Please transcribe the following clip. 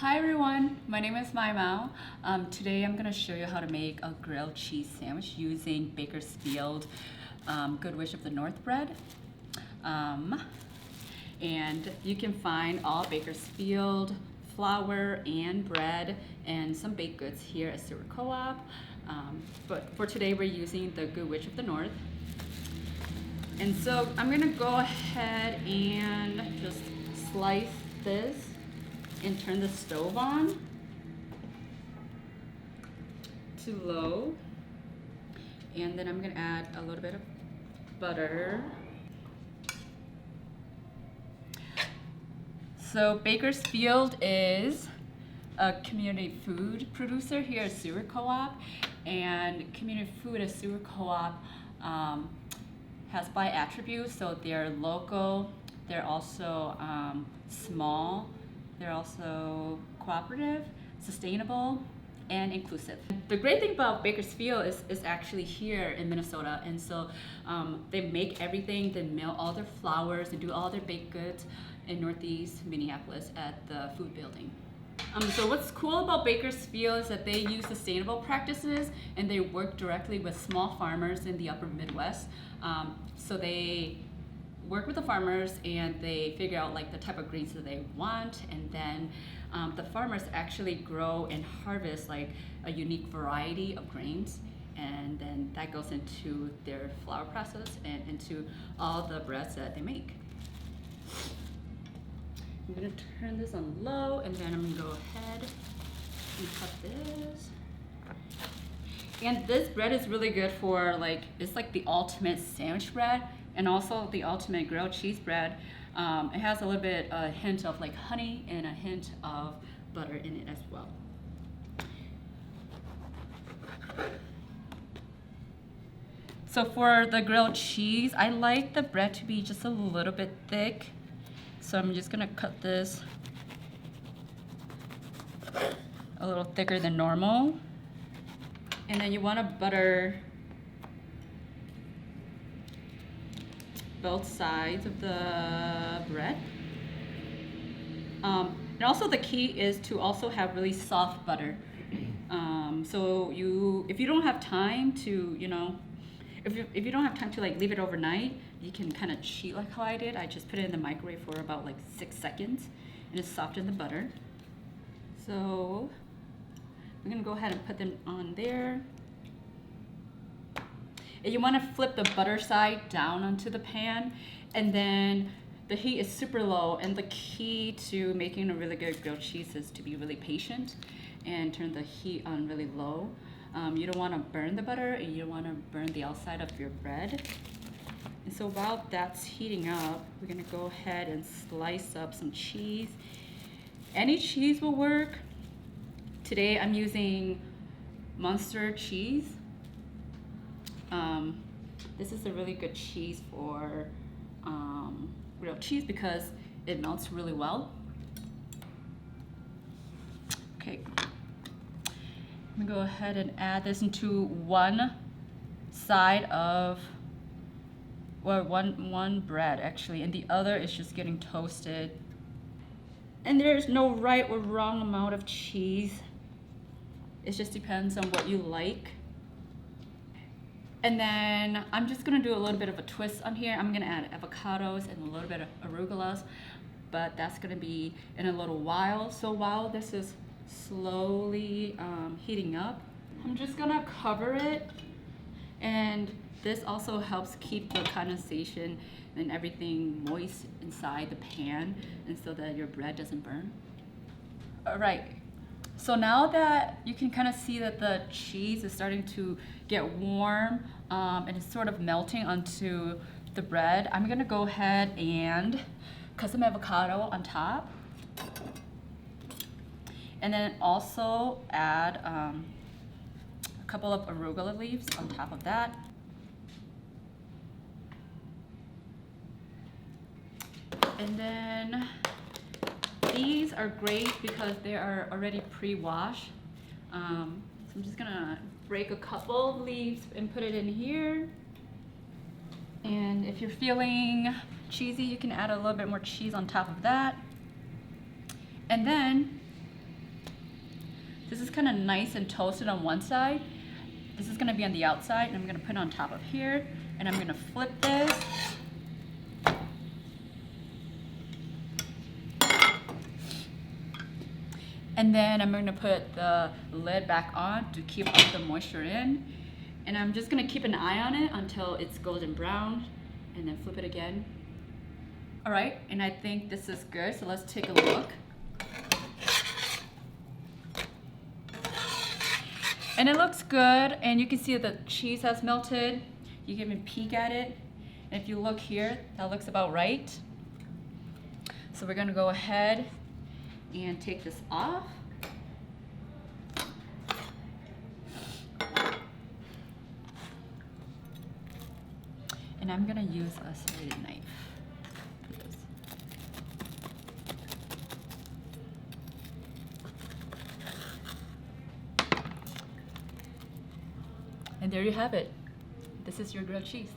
Hi everyone, my name is Maiv Mos. Today I'm going to show you how to make a grilled cheese sandwich using Bakersfield Good Wich of the North bread. And you can find all Bakersfield flour and bread and some baked goods here at Seward Co-op. But for today we're using the Good Wich of the North. And so I'm going to go ahead and just slice this and turn the stove on to low. And then I'm going to add a little bit of butter. So Bakersfield is a community food producer here at Seward Co-op, and community food at Seward Co-op has by attributes. So they're local, they're also small, they're also cooperative, sustainable, and inclusive. The great thing about Bakersfield is actually here in Minnesota, and so they make everything, they mill all their flours, they do all their baked goods in Northeast Minneapolis at the food building. So what's cool about Bakersfield is that they use sustainable practices and they work directly with small farmers in the upper Midwest. So they work with the farmers and they figure out like the type of greens that they want, and then the farmers actually grow and harvest like a unique variety of grains, and then that goes into their flour process and into all the breads that they make. I'm gonna turn this on low, and then I'm gonna go ahead and cut this. And this bread is really good for it's like the ultimate sandwich bread and also the ultimate grilled cheese bread. It has a little bit, a hint of like honey and a hint of butter in it as well. So for the grilled cheese, I like the bread to be just a little bit thick. So I'm just gonna cut this a little thicker than normal. And then you wanna butter both sides of the bread. And also the key is to also have really soft butter. So if you don't have time to, if you don't have time to like leave it overnight, you can kind of cheat like how I did. I just put it in the microwave for about like 6 seconds and it softened the butter. So I'm gonna go ahead and put them on there. And you want to flip the butter side down onto the pan, and then the heat is super low, and the key to making a really good grilled cheese is to be really patient and turn the heat on really low. You don't want to burn the butter, and you don't want to burn the outside of your bread. And so while that's heating up, we're going to go ahead and slice up some cheese. Any cheese will work. Today I'm using Munster cheese. This is a really good cheese for grilled cheese because it melts really well. Okay, I'm gonna go ahead and add this into one side of, well, one bread actually, and the other is just getting toasted. And there's no right or wrong amount of cheese. It just depends on what you like. And then I'm just gonna do a little bit of a twist on here. I'm gonna add avocados and a little bit of arugulas, but that's gonna be in a little while. So while this is slowly heating up, I'm just gonna cover it. And this also helps keep the condensation and everything moist inside the pan, and so that your bread doesn't burn. All right. So now that you can kind of see that the cheese is starting to get warm and it's sort of melting onto the bread, I'm gonna go ahead and cut some avocado on top. And then also add a couple of arugula leaves on top of that. And then these are great because they are already pre-washed. So I'm just gonna break a couple of leaves and put it in here. And if you're feeling cheesy, you can add a little bit more cheese on top of that. And then This is kind of nice and toasted on one side. This is gonna be on the outside, and I'm gonna put it on top of here, and I'm gonna flip this. And then I'm gonna put the lid back on to keep all the moisture in. And I'm just gonna keep an eye on it until it's golden brown, and then flip it again. All right, and I think this is good, so let's take a look. And it looks good, and you can see that the cheese has melted. You can even peek at it. And if you look here, that looks about right. So we're gonna go ahead and take this off. And I'm gonna use a serrated knife for this. And there you have it. This is your grilled cheese.